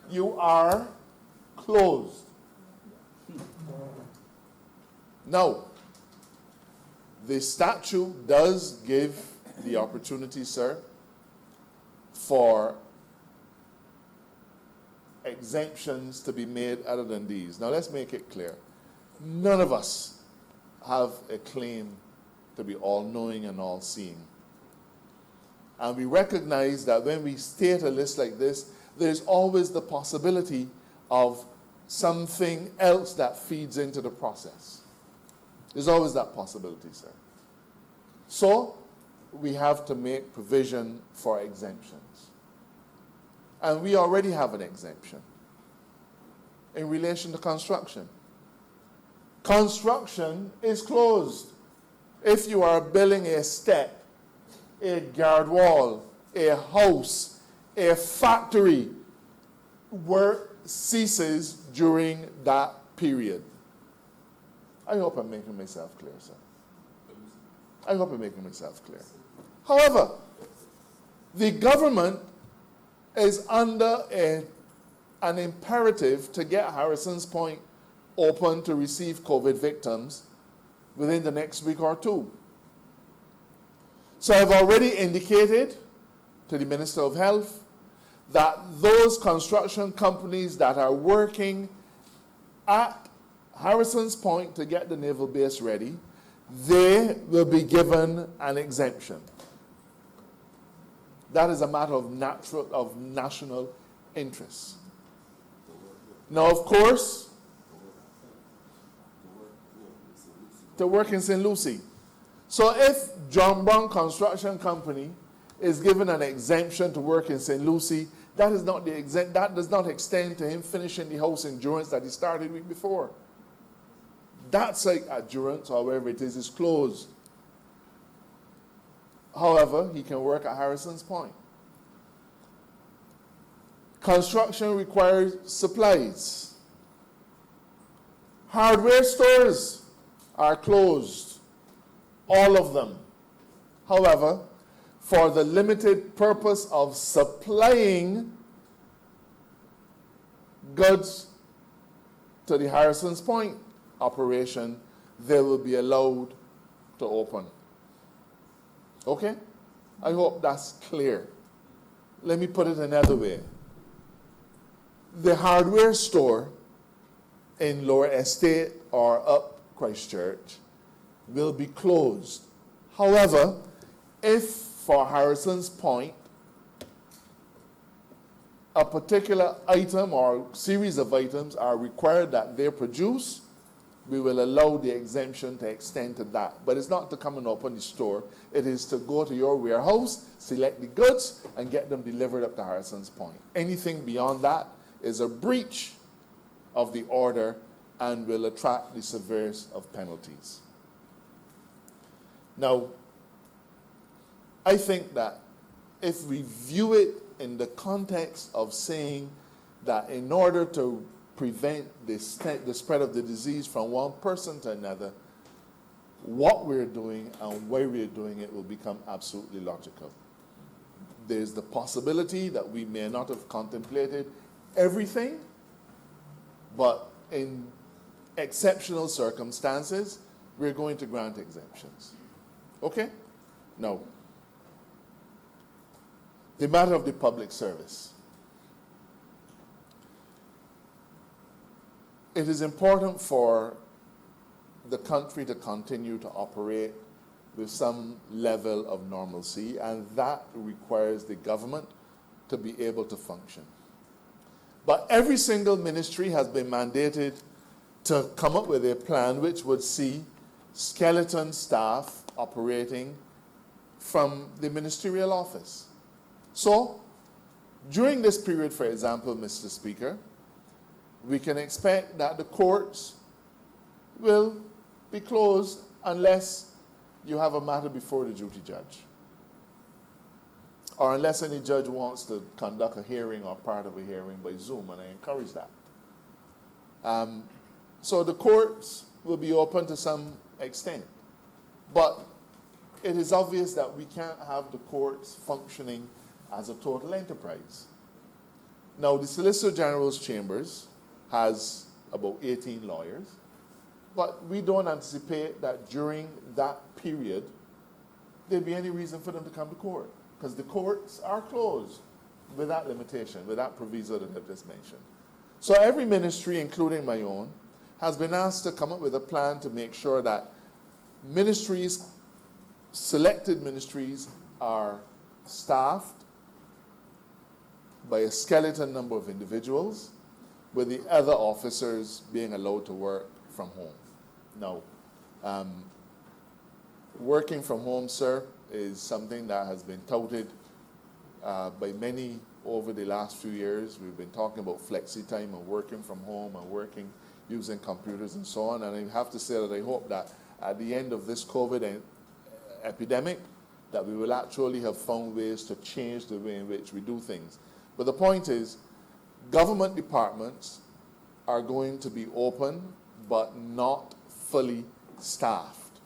You are closed. Now, the statute does give the opportunity, sir, for exemptions to be made other than these. Now, let's make it clear. None of us have a claim to be all-knowing and all-seeing. And we recognize that when we state a list like this, there's always the possibility of something else that feeds into the process. There's always that possibility, sir. So, we have to make provision for exemptions. And we already have an exemption in relation to construction. Construction is closed. If you are building a step, a guard wall, a house, a factory, work ceases during that period. I hope I'm making myself clear, sir. I hope I'm making myself clear. However, the government is under an imperative to get Harrison's Point open to receive COVID victims within the next week or two. So I've already indicated to the Minister of Health that those construction companies that are working at Harrison's Point to get the naval base ready, they will be given an exemption. That is a matter of national interest. Now, of course, to work in St. Lucie. So if John Brown Construction Company is given an exemption to work in St. Lucie, that does not extend to him finishing the house in Durance that he started week before. That site at Durance, or wherever it is closed. However, he can work at Harrison's Point. Construction requires supplies. Hardware stores are closed, all of them. However, for the limited purpose of supplying goods to the Harrison's Point operation, they will be allowed to open. Okay? I hope that's clear. Let me put it another way. The hardware store in Lower Estate or up Christchurch will be closed. However, if for Harrison's Point a particular item or series of items are required that they produce, we will allow the exemption to extend to that. But it's not to come and open the store. It is to go to your warehouse, select the goods, and get them delivered up to Harrison's Point. Anything beyond that is a breach of the order and will attract the severest of penalties. Now, I think that if we view it in the context of saying that in order to prevent the spread of the disease from one person to another, what we're doing and why we're doing it will become absolutely logical. There's the possibility that we may not have contemplated everything, but in exceptional circumstances, we're going to grant exemptions. Okay? Now, the matter of the public service. It is important for the country to continue to operate with some level of normalcy, and that requires the government to be able to function. But every single ministry has been mandated to come up with a plan which would see skeleton staff operating from the ministerial office. So, during this period, for example, Mr. Speaker, we can expect that the courts will be closed unless you have a matter before the duty judge, or unless any judge wants to conduct a hearing or part of a hearing by Zoom, and I encourage that. So the courts will be open to some extent, but it is obvious that we can't have the courts functioning as a total enterprise. Now, the Solicitor General's Chambers has about 18 lawyers, but we don't anticipate that during that period there'd be any reason for them to come to court, because the courts are closed with that limitation, with that proviso that I've just mentioned. So every ministry, including my own, has been asked to come up with a plan to make sure that ministries, selected ministries, are staffed by a skeleton number of individuals, with the other officers being allowed to work from home. Now, working from home, sir, is something that has been touted by many over the last few years. We've been talking about flexi time and working from home and working using computers and so on. And I have to say that I hope that at the end of this COVID epidemic, that we will actually have found ways to change the way in which we do things. But the point is, government departments are going to be open, but not fully staffed.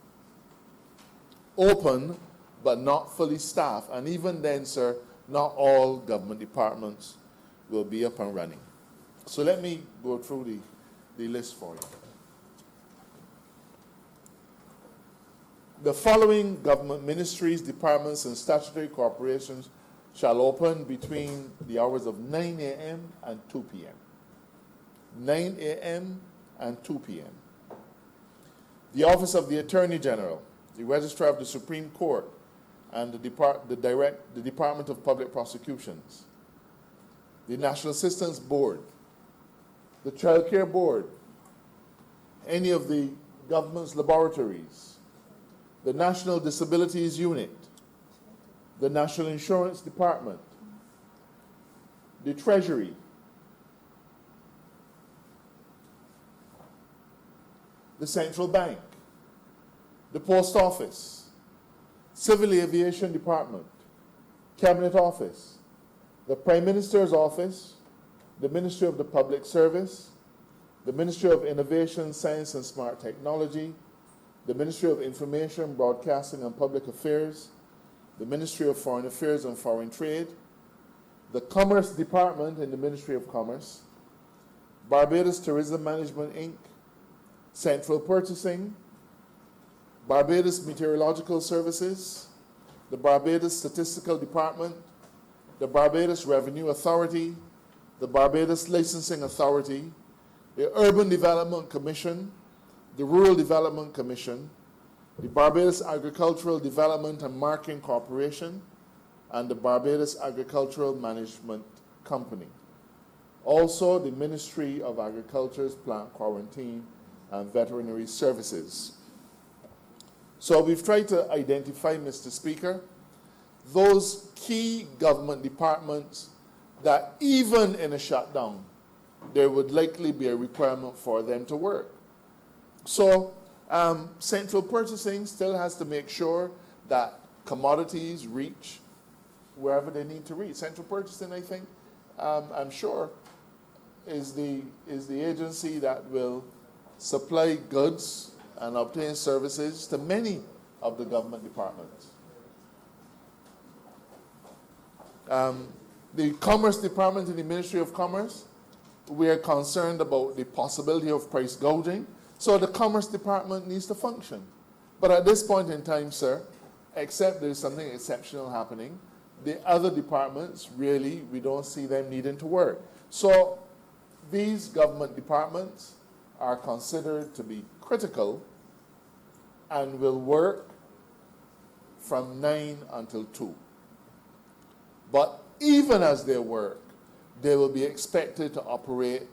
Open, but not fully staffed. And even then, sir, not all government departments will be up and running. So let me go through the list for you. The following government ministries, departments, and statutory corporations shall open between the hours of 9 a.m. and 2 p.m. 9 a.m. and 2 p.m. The Office of the Attorney General, the Registrar of the Supreme Court, and the Department of Public Prosecutions, the National Assistance Board, the Child Care Board, any of the government's laboratories, the National Disabilities Unit, the National Insurance Department, the Treasury, the Central Bank, the Post Office, Civil Aviation Department, Cabinet Office, the Prime Minister's Office, the Ministry of the Public Service, the Ministry of Innovation, Science and Smart Technology, the Ministry of Information, Broadcasting and Public Affairs, the Ministry of Foreign Affairs and Foreign Trade, the Commerce Department in the Ministry of Commerce, Barbados Tourism Management, Inc., Central Purchasing, Barbados Meteorological Services, the Barbados Statistical Department, the Barbados Revenue Authority, the Barbados Licensing Authority, the Urban Development Commission, the Rural Development Commission, the Barbados Agricultural Development and Marketing Corporation, and the Barbados Agricultural Management Company. Also, the Ministry of Agriculture's Plant Quarantine and Veterinary Services. So we've tried to identify, Mr. Speaker, those key government departments that even in a shutdown, there would likely be a requirement for them to work. So Central Purchasing still has to make sure that commodities reach wherever they need to reach. Central Purchasing, I think, I'm sure, is the agency that will supply goods and obtain services to many of the government departments. The Commerce Department and the Ministry of Commerce, we are concerned about the possibility of price gouging, so the Commerce Department needs to function. But at this point in time, sir, except there's something exceptional happening, the other departments, really, we don't see them needing to work. So these government departments are considered to be critical and will work from 9 until 2. But even as they work, they will be expected to operate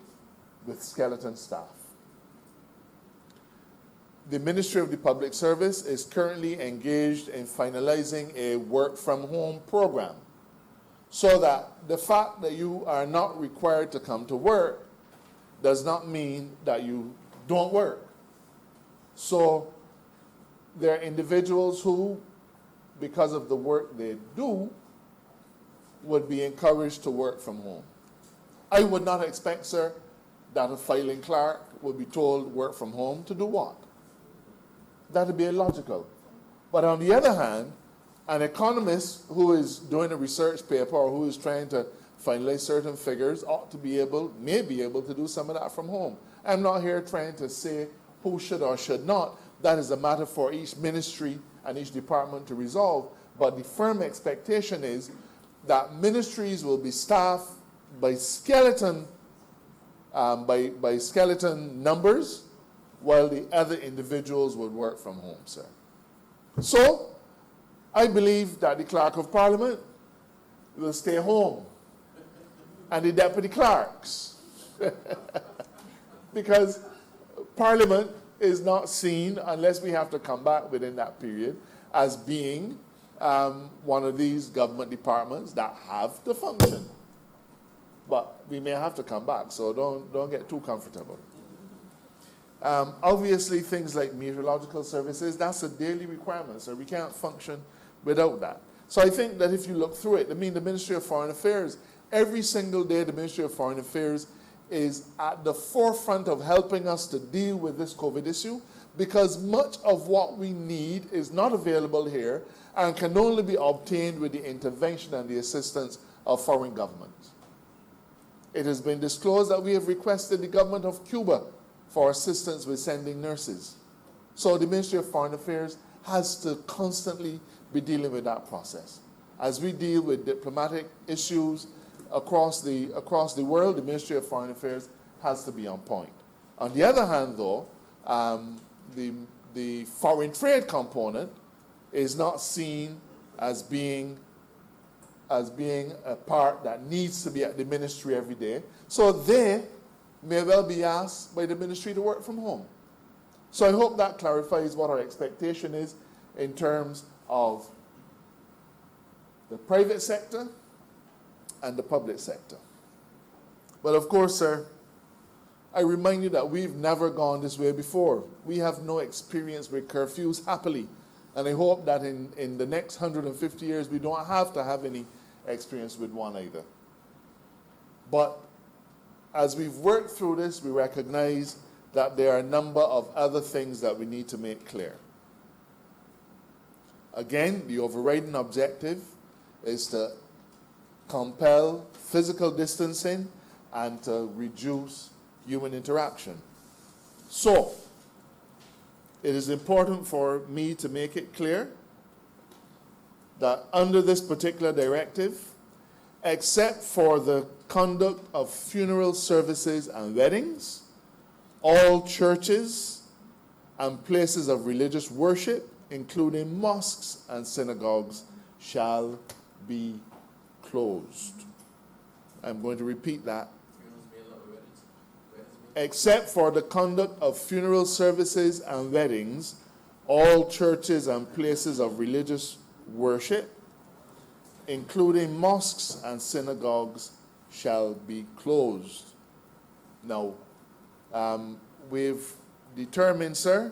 with skeleton staff. The Ministry of the Public Service is currently engaged in finalizing a work-from-home program, so that the fact that you are not required to come to work does not mean that you don't work. So there are individuals who, because of the work they do, would be encouraged to work from home. I would not expect, sir, that a filing clerk would be told work from home to do what? That would be illogical. But on the other hand, an economist who is doing a research paper or who is trying to finalize certain figures may be able to do some of that from home. I'm not here trying to say who should or should not. That is a matter for each ministry and each department to resolve. But the firm expectation is that ministries will be staffed by skeleton numbers, while the other individuals would work from home, sir. So I believe that the Clerk of Parliament will stay home, and the deputy clerks, because Parliament is not seen, unless we have to come back within that period, as being one of these government departments that have to function. But we may have to come back, so don't get too comfortable. Obviously, things like meteorological services, that's a daily requirement, so we can't function without that. So I think that if you look through it, I mean, the Ministry of Foreign Affairs, every single day the Ministry of Foreign Affairs is at the forefront of helping us to deal with this COVID issue, because much of what we need is not available here and can only be obtained with the intervention and the assistance of foreign governments. It has been disclosed that we have requested the government of Cuba for assistance with sending nurses. So the Ministry of Foreign Affairs has to constantly be dealing with that process. As we deal with diplomatic issues across the world, the Ministry of Foreign Affairs has to be on point. On the other hand, though, the foreign trade component is not seen as being a part that needs to be at the ministry every day. So they may well be asked by the ministry to work from home. So I hope that clarifies what our expectation is in terms of the private sector and the public sector. But of course, sir, I remind you that we've never gone this way before. We have no experience with curfews, happily. And I hope that in the next 150 years, we don't have to have any experience with one either. But as we've worked through this, we recognize that there are a number of other things that we need to make clear. Again, the overriding objective is to compel physical distancing and to reduce human interaction. So, it is important for me to make it clear that under this particular directive, except for the conduct of funeral services and weddings, all churches and places of religious worship, including mosques and synagogues, shall be closed. I'm going to repeat that. Except for the conduct of funeral services and weddings, all churches and places of religious worship, including mosques and synagogues, shall be closed. Now, we've determined, sir,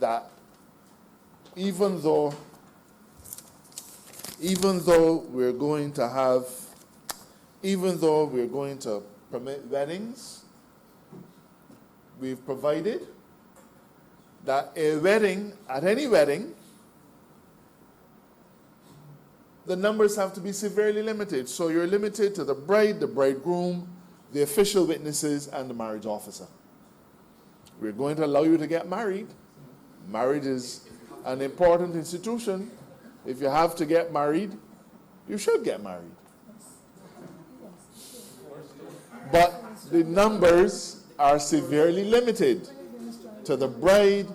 that even though we're going to permit weddings, we've provided that a wedding, at any wedding, the numbers have to be severely limited. So you're limited to the bride, the bridegroom, the official witnesses, and the marriage officer. We're going to allow you to get married. Marriage is an important institution. If you have to get married, you should get married. But the numbers are severely limited to the bride,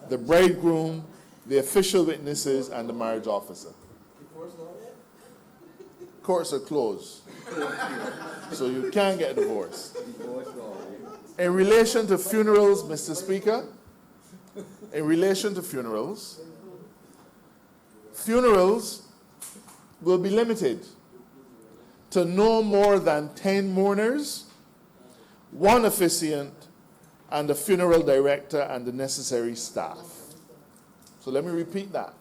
the bridegroom, the official witnesses, and the marriage officer. Courts are closed, so you can't get divorced. In relation to funerals, Mr. Speaker, in relation to funerals, funerals will be limited to no more than 10 mourners, 1 officiant, and the funeral director and the necessary staff. So let me repeat that.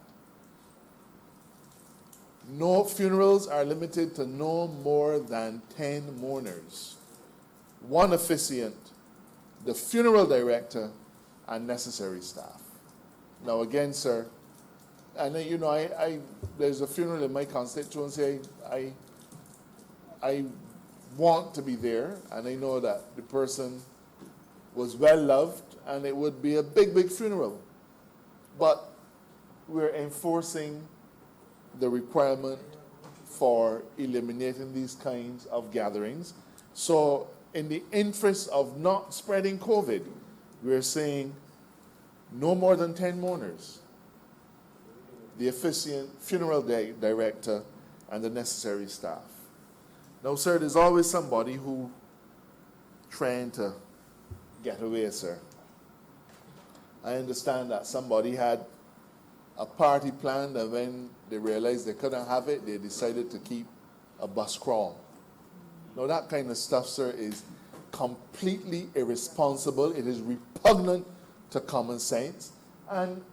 No funerals are limited to no more than 10 mourners, 1 officiant, the funeral director, and necessary staff. Now again, sir, and you know, there's a funeral in my constituency. I want to be there, and I know that the person was well loved, and it would be a big, big funeral. But we're enforcing the requirement for eliminating these kinds of gatherings. So in the interest of not spreading COVID, we're saying no more than 10 mourners, the officiant, funeral director, and the necessary staff. Now, sir, there's always somebody who trying to get away, sir. I understand that somebody had a party planned, and when they realized they couldn't have it, they decided to keep a bus crawl. Now, that kind of stuff, sir, is completely irresponsible. It is repugnant to common sense and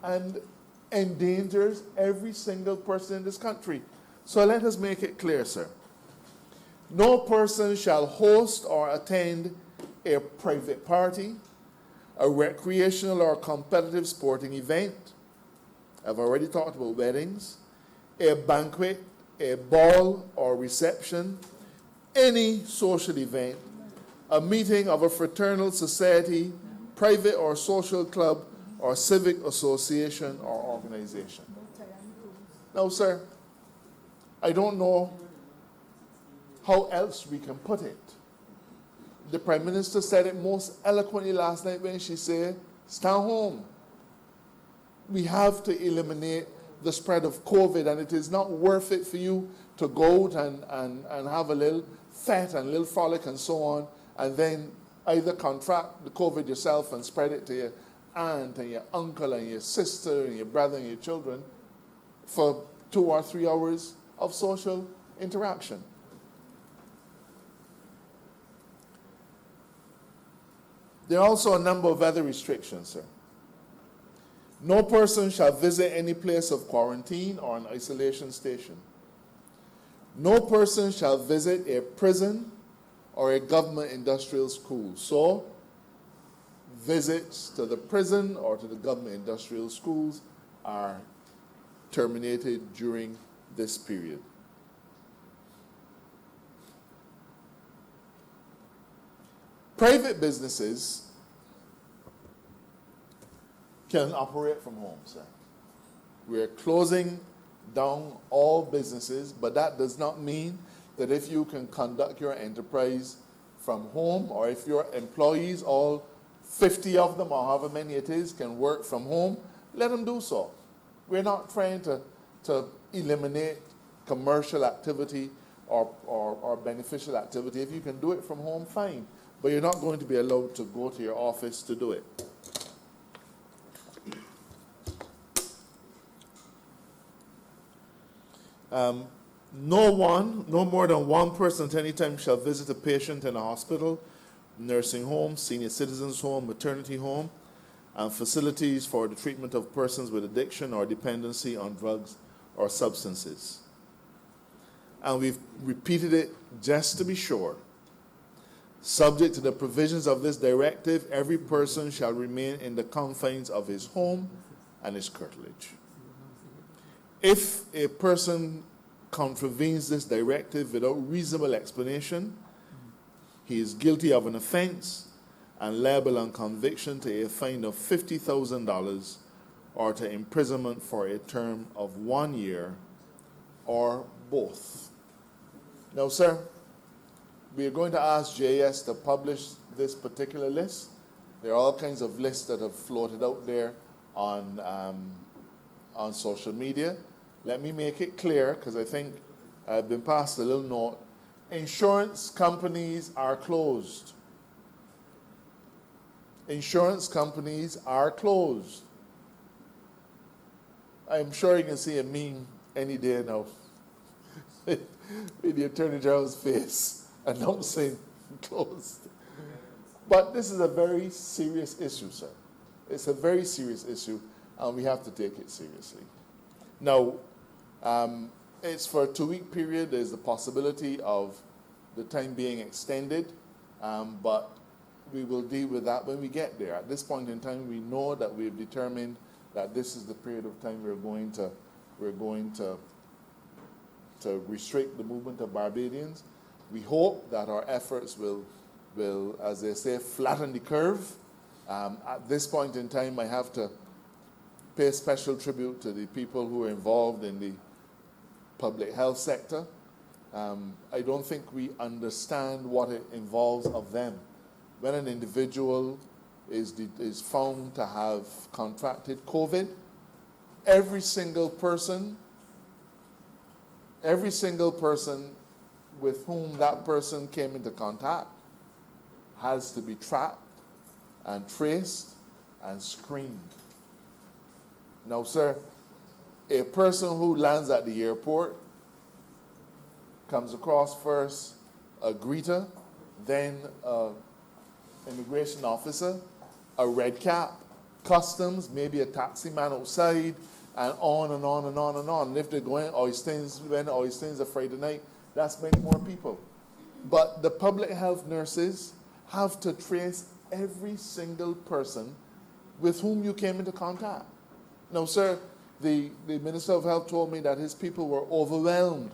endangers every single person in this country. So let us make it clear, sir. No person shall host or attend a private party, a recreational or competitive sporting event. I've already talked about weddings, a banquet, a ball or reception, any social event, a meeting of a fraternal society, private or social club, or civic association or organization. Now, sir, I don't know how else we can put it. The Prime Minister said it most eloquently last night when she said, stay home. We have to eliminate the spread of COVID, and it is not worth it for you to go out and have a little fete and a little frolic and so on, and then either contract the COVID yourself and spread it to your aunt and your uncle and your sister and your brother and your children for 2 or 3 hours of social interaction. There are also a number of other restrictions, sir. No person shall visit any place of quarantine or an isolation station. No person shall visit a prison or a government industrial school. So, visits to the prison or to the government industrial schools are terminated during this period. Private businesses can operate from home, sir. We're closing down all businesses, but that does not mean that if you can conduct your enterprise from home, or if your employees, all 50 of them or however many it is, can work from home, let them do so. We're not trying to eliminate commercial activity or beneficial activity. If you can do it from home, fine. But you're not going to be allowed to go to your office to do it. No more than one person at any time shall visit a patient in a hospital, nursing home, senior citizens home, maternity home, and facilities for the treatment of persons with addiction or dependency on drugs or substances. And we've repeated it just to be sure. Subject to the provisions of this directive, every person shall remain in the confines of his home and his curtilage. If a person contravenes this directive without reasonable explanation, he is guilty of an offense and liable on conviction to a fine of $50,000 or to imprisonment for a term of 1 year or both. Now, sir, we are going to ask JS to publish this particular list. There are all kinds of lists that have floated out there on social media. Let me make it clear, because I think I've been passed a little note. Insurance companies are closed. Insurance companies are closed. I'm sure you can see a meme any day now with the Attorney General's face announcing closed. But this is a very serious issue, sir. It's a very serious issue, and we have to take it seriously. Now, it's for a 2-week period. There's the possibility of the time being extended, but we will deal with that when we get there. At this point in time, we know that we've determined that this is the period of time we're going to restrict the movement of Barbadians. We hope that our efforts will, as they say, flatten the curve. At this point in time, I have to pay special tribute to the people who are involved in the public health sector. I don't think we understand what it involves of them. When an individual is found to have contracted COVID, every single person with whom that person came into contact has to be tracked and traced and screened. Now, sir, a person who lands at the airport comes across first a greeter, then an immigration officer, a red cap, customs, maybe a taxi man outside, and on and on and on and on. And if they're going Oysteins a Friday night, that's many more people. But the public health nurses have to trace every single person with whom you came into contact. Now, sir, the Minister of Health told me that his people were overwhelmed